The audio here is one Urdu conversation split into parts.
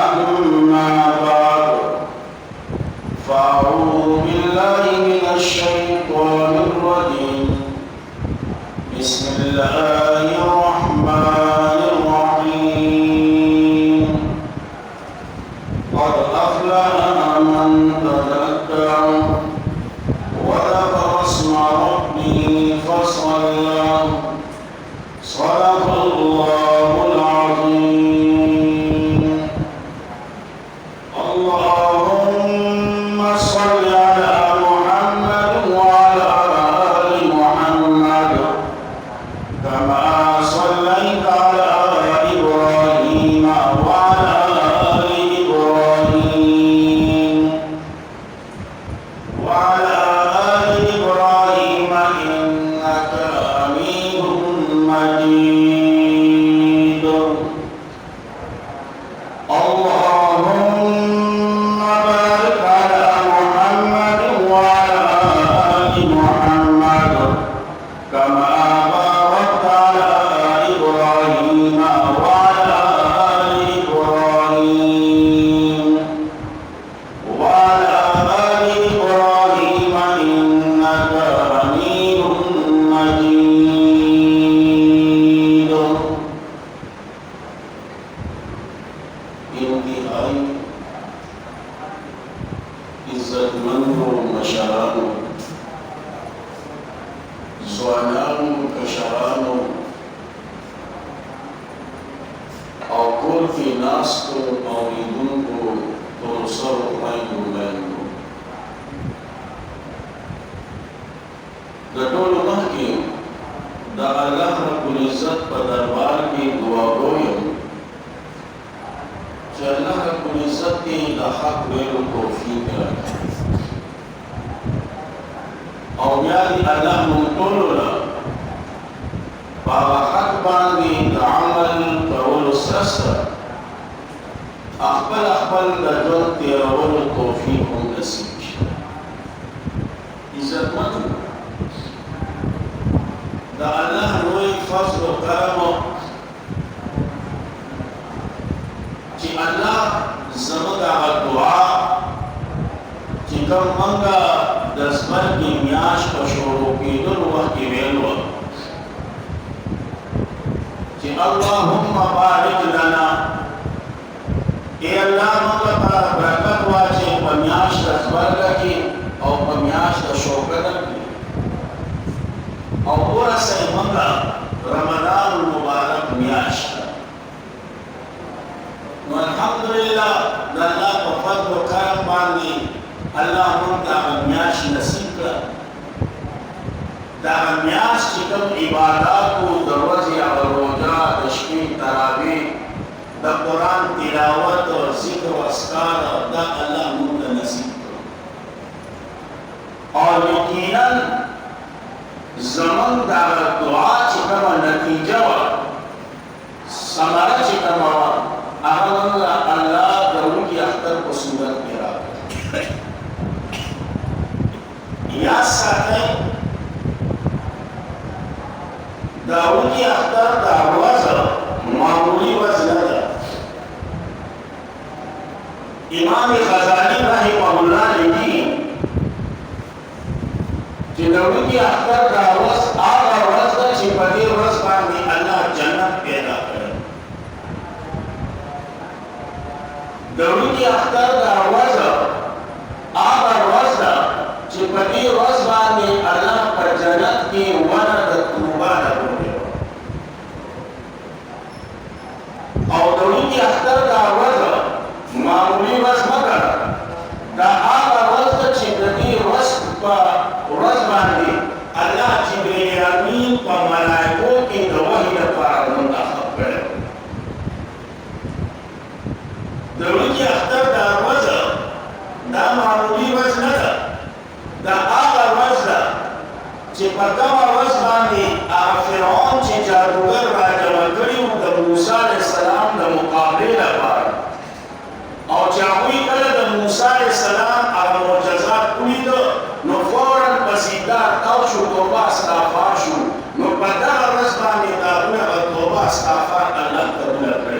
أما بعد فأعوذ بالله من الشيطان الرجيم بسم الله الرحمن الرحيم قد أفلح من تذكر وذكر اسم ربه فصلى صدق الله العظيم اللهم صل على محمد وعلى آل محمد كما صليت على إبراهيم وعلى آل إبراهيم وعلى آل إبراهيم إنك حميد مجيد اللهم بارك على محمد وعلى آل محمد كما باركت على إبراهيم وعلى آل إبراهيم وعلى آل إبراهيم إنك حميد مجيد انتهائی عزت مند و مشران زوانان کشران او کور فی ناست اوریدون کو ترسر مائنو مائنو دٹول مخی دا اللہ رب العزت پا دربار کی دعا گویم کہ اللہ رب العزت کی دا حق ویلو توفیق رکھا او بیادی اللہ منطولولا باغا حق باندی دا عمل کرولو سرسر اخبر دا جون تیرولو توفیق ہم نصیب شد عزت مند دا اللہ روی فضل و کرم چی اللہ زمد آغا دعا چی کم منگا دزمر کی میاش کا شروع کی دل وقت کی ویلو چی اللہم بارک لنا اے اللہ منگا پر برکت واچے پمیاش دزمر کی او پمیاش دا شوکر کی او پورا سی منگا رمضان المبارک میاش والحمدللہ اللہ کو فضل و کرم باندی اللہ منتا میاش نصیب کر دا میاش چکم عبادات کو دروازی روجہ تشکیل تراویح دا قرآن تلاوت اور ذکر و اذکار دا اللہ منتا نصیب کر اور یقیناً زمان دا دعا چکم نتیجہ سمارا چکم اللہ درون کی اختر کو صورت میں رکھا یاد ساتھ داون کی اختر دعوازہ معمولی وزن ہے امام غزالی رحمہ اللہ لکھی کہ داون کی اختر دعواز آغا وزن چپتی رزبان میں اللہ جنت پیدا کرے داون کی اختر دعوازہ آغا وزن چپتی رزبان میں اللہ پر جنت کی ورد توبہ لگوئے اور داون کی اختر دعوازہ معمولی وزن مکر دا آغا وزن چپتی رزبان میں اللہ جبریل امین و ملائکوں کی گواہی پر منتخب کرے داون کی اختر دعوازہ دا معمولی وزن دا دا آغا وزن چی پتاوا وزن دی فرعون چی جادوگر را جمع کریو دا موسیٰ علیہ السلام دا مقابلہ بار او چاہوی کل دا موسیٰ علیہ السلام اگر معجزات کوئی دا نو فوراً پسیدار تاو شو توبہ استغفار شو نو پتا وزن دی دا توبہ استغفار اللہ قبول کرے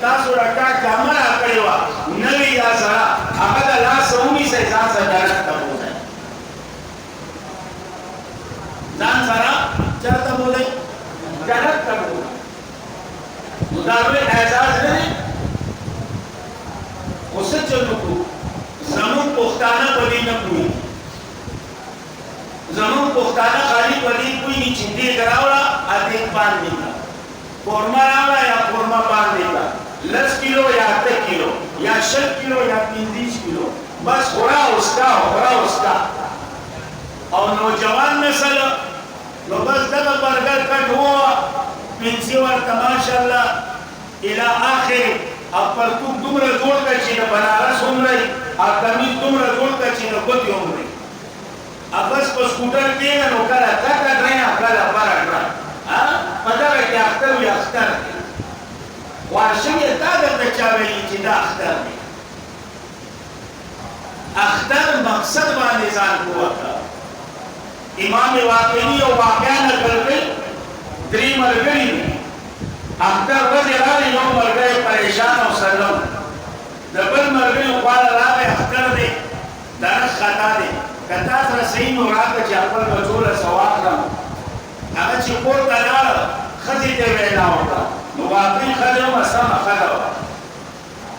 تاسو راکا کاملا کړی و نوی یا سره هغه د لاس اومي سه ځان سره جنت ته بوځي ځان سره چرته بوځي جنت ته بوځي نو دا لوی اعزاز نه دی اوس چلو کو زمون پښتانه په دې نه کوي زمون پښتانه خالی په دې کوي چې دې دراوړه ا دې باندې قورمه راوړه یا قورمه باندې کا 10 کیلو یا 8 کیلو یا 7 کیلو یا 15 کیلو بس خورا اسکا او نوجوان نسل نو بس دغه برګر کټ هوا پنځه ورته ماشاءالله الى اخر اپر تو دومره جوړ کړي چې بنارس عمره ا کمی دومره جوړ کړي چې نو کوتي عمره بس په سکوټر کې نو کړه تا دریا کړه بارا ها پدا کې اختر وي اختر واشنګه تا د چاوي چې دا اختر مقصد باندې ځان کوته امام واقعي او واقعا کړل درې مرګري اختر ورځ راځي یو مرګي پریشان او سلام دبل مرګي خپل راغی اختر دې دا خطا دې کتا سره صحیح نو راځي چې خپل بچوله سواد کړم هغه چې کور ته لاړ خځې ته وینا وکړه نو واقعي خځه مسامه خړه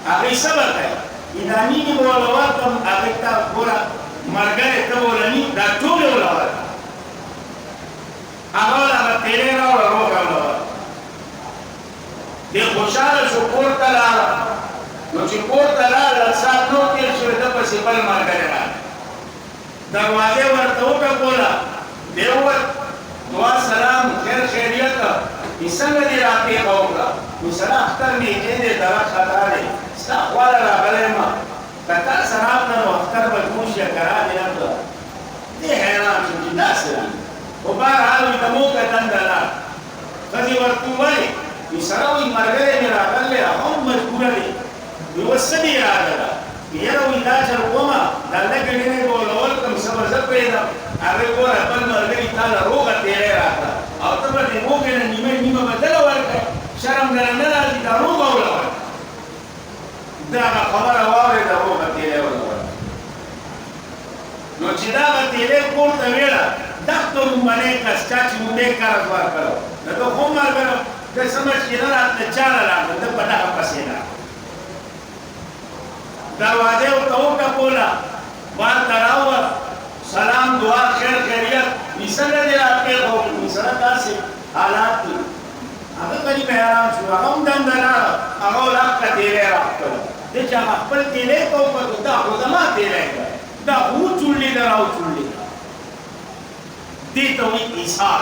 هغه صبر کوي اداني کې ولور کوم هغه تا ګوره مرګره ته ولني دا ټول ولور هغه تیرې راوړ ورو دې خوشاله شو کور ته لاړ نو چې کور ته لاړ سات نو تیر شو د پسې بل مرګره را دروازه ورته وکړه دیو دعا سلام خیر خیریت څنګه دې راپې وکړه نو سره اختر می دې درا خطا دې ستا خپل راغلی ما کتا سراب نه اختر به کوشش کرا دې نه دې حیران شو چې دا سره او بهر حال دې مو کتن دلا کدي ورته وایي چې سره وي مرګره نه راغله هم مجبور دي یو سدي راغله یره وي دا چې کومه دا لګړې نه ولول کوم صبر زه پیدا هغه ګوره بل مرګري تعالی روغه تیرې راځه او ته به دې موږ نه نیمه بدل ورکړه شرم نه راځي دا روغه ولول دا خبره واره دا روغه تیرې ولول نو چې دا تیرې کور ته ویلا دغه باندې کسچا چې موږ کار ورکړو دا خو مرګره د سمج کې نه راځي چاله راځي د پټه پسې نه دروازه او توګه کولا وار تراو سلام دعا خیر خیریت مثلا دې راکې او مثلا تاسو حالات هغه کلی مهران شو هغه دندنا هغه راکته دی راکته د چا خپل تیلې کو په دا خو زما تیلې دا هو چولې دراو چولې دې ته وی ایثار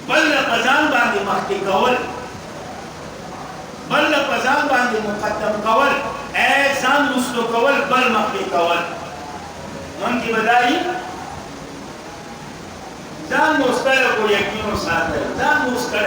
بل پزان باندې مخکې کول بل پزان باندې مقدم کول ځان مستو کول بل مخکې کول من کې بدایي ځان مستل کو یقینو ساتل ځان مستل